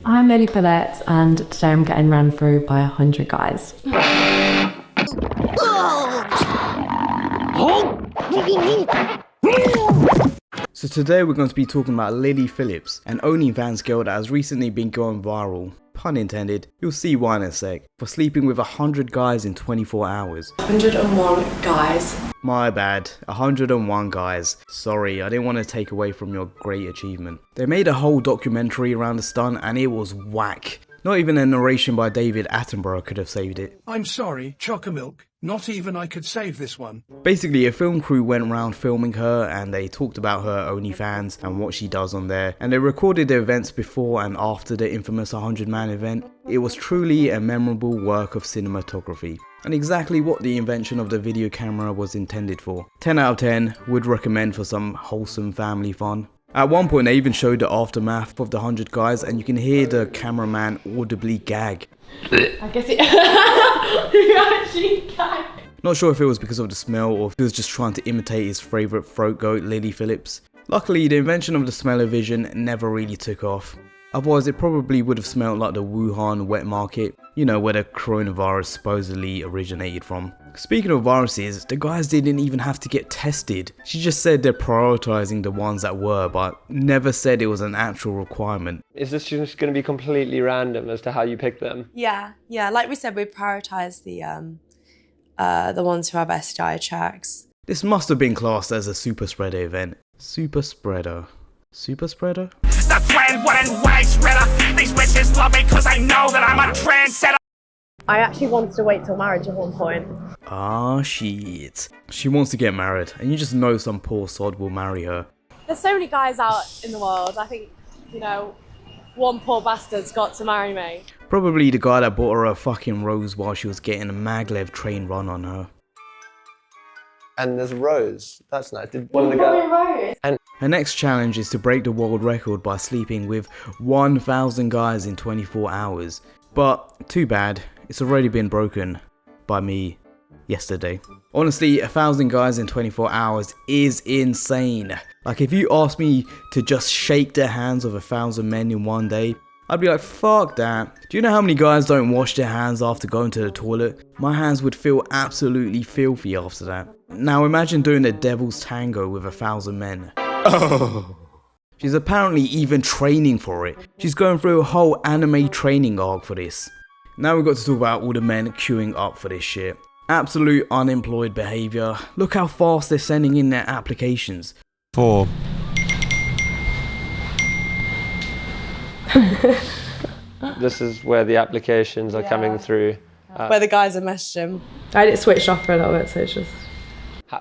I'm Lily Phillips and today I'm getting ran through by 100 guys. So today we're going to be talking about Lily Phillips, an OnlyFans girl that has recently been going viral, pun intended, you'll see why in a sec, for sleeping with 100 guys in 24 hours. 101 guys. My bad, 101 guys. Sorry, I didn't want to take away from your great achievement. They made a whole documentary around the stunt and it was whack. Not even a narration by David Attenborough could have saved it. I'm sorry, Chocolate. Not even I could save this one. Basically, a film crew went around filming her and they talked about her OnlyFans and what she does on there. And they recorded the events before and after the infamous 100-man event. It was truly a memorable work of cinematography. And exactly what the invention of the video camera was intended for. 10 out of 10, would recommend for some wholesome family fun. At one point they even showed the aftermath of the 100 guys and you can hear the cameraman audibly gag. I guess he actually gagged. Not sure if it was because of the smell or if he was just trying to imitate his favourite throat goat Lily Phillips. Luckily the invention of the smell-o-vision never really took off. Otherwise it probably would have smelled like the Wuhan wet market, you know, where the coronavirus supposedly originated from. Speaking of viruses, the guys didn't even have to get tested. She just said they're prioritizing the ones that were, but never said it was an actual requirement. Is this just going to be completely random as to how you pick them? Yeah. Like we said, we prioritise the ones who have STI checks. This must have been classed as a super spreader event. Super spreader? The trend wasn't widespread. These bitches love me cause I know that I'm a trendsetter. I actually wanted to wait till marriage at one point. Ah shit. She wants to get married and you just know some poor sod will marry her. There's so many guys out in the world. I think, you know, one poor bastard's got to marry me. Probably the guy that bought her a fucking rose while she was getting a maglev train run on her. And there's Rose. That's nice. Did one of the guys? And Her next challenge is to break the world record by sleeping with 1,000 guys in 24 hours. But too bad, it's already been broken by me yesterday. Honestly, 1,000 guys in 24 hours is insane. Like if you asked me to just shake the hands of 1,000 men in one day, I'd be like, fuck that. Do you know how many guys don't wash their hands after going to the toilet? My hands would feel absolutely filthy after that. Now imagine doing the devil's tango with 1,000 men. Oh. She's apparently even training for it. She's going through a whole anime training arc for this. Now we've got to talk about all the men queuing up for this shit. Absolute unemployed behaviour. Look how fast they're sending in their applications. 4. this is where the applications are coming through. Where the guys are messaging. I had it switched off for a little bit, so it's just...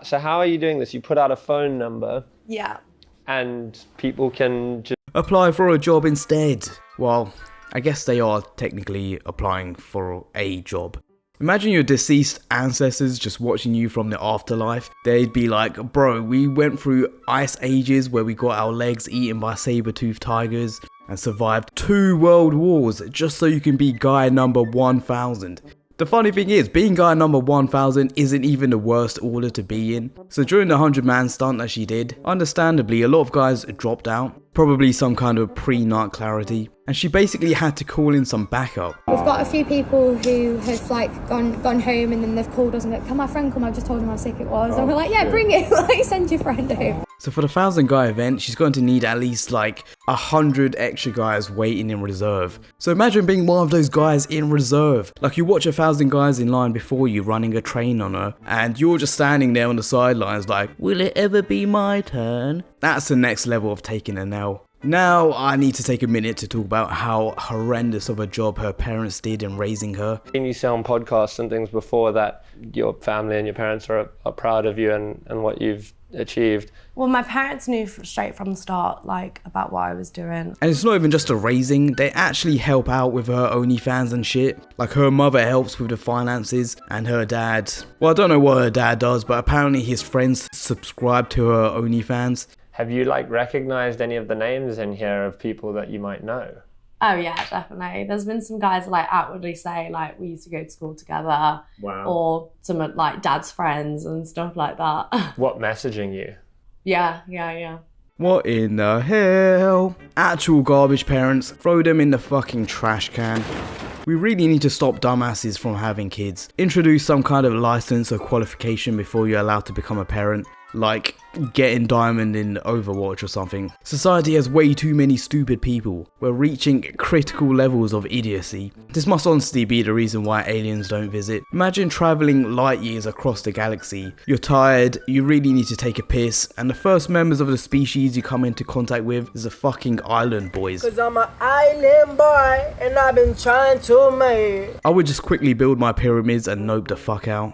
So how are you doing this? You put out a phone number Yeah. and people can just... Apply for a job instead. Well, I guess they are technically applying for a job. Imagine your deceased ancestors just watching you from the afterlife. They'd be like, bro, we went through ice ages where we got our legs eaten by saber-toothed tigers and survived 2 world wars just so you can be guy number 1,000. The funny thing is, being guy number 1,000 isn't even the worst order to be in. So during the 100-man stunt that she did, understandably a lot of guys dropped out. Probably some kind of pre-nut clarity. And she basically had to call in some backup. We've got a few people who have like gone home and then they've called us and like, can my friend come? I've just told him how sick it was. And we're like, yeah, bring it, like send your friend home. So for the 1,000 guy event, she's going to need at least like 100 extra guys waiting in reserve. So imagine being one of those guys in reserve. Like you watch 1,000 guys in line before you running a train on her and you're just standing there on the sidelines like, will it ever be my turn? That's the next level of taking a L. Now I need to take a minute to talk about how horrendous of a job her parents did in raising her. You say on podcasts and things before that your family and your parents are proud of you and what you've achieved. Well, my parents knew straight from the start, like, about what I was doing. And it's not even just a raising, they actually help out with her OnlyFans and shit. Like her mother helps with the finances and her dad, well, I don't know what her dad does, but apparently his friends subscribe to her OnlyFans. Have you like recognized any of the names in here of people that you might know? Oh yeah, definitely. There's been some guys like outwardly say like we used to go to school together. Wow. Or some of like dad's friends and stuff like that. What, messaging you? Yeah. What in the hell? Actual garbage parents, throw them in the fucking trash can. We really need to stop dumbasses from having kids. Introduce some kind of license or qualification before you're allowed to become a parent. Like getting diamond in Overwatch or something. Society has way too many stupid people. We're reaching critical levels of idiocy. This must honestly be the reason why aliens don't visit. Imagine traveling light years across the galaxy. You're tired, you really need to take a piss, and the first members of the species you come into contact with is the fucking island boys. Cause I'm an island boy and I've been trying to make. I would just quickly build my pyramids and nope the fuck out.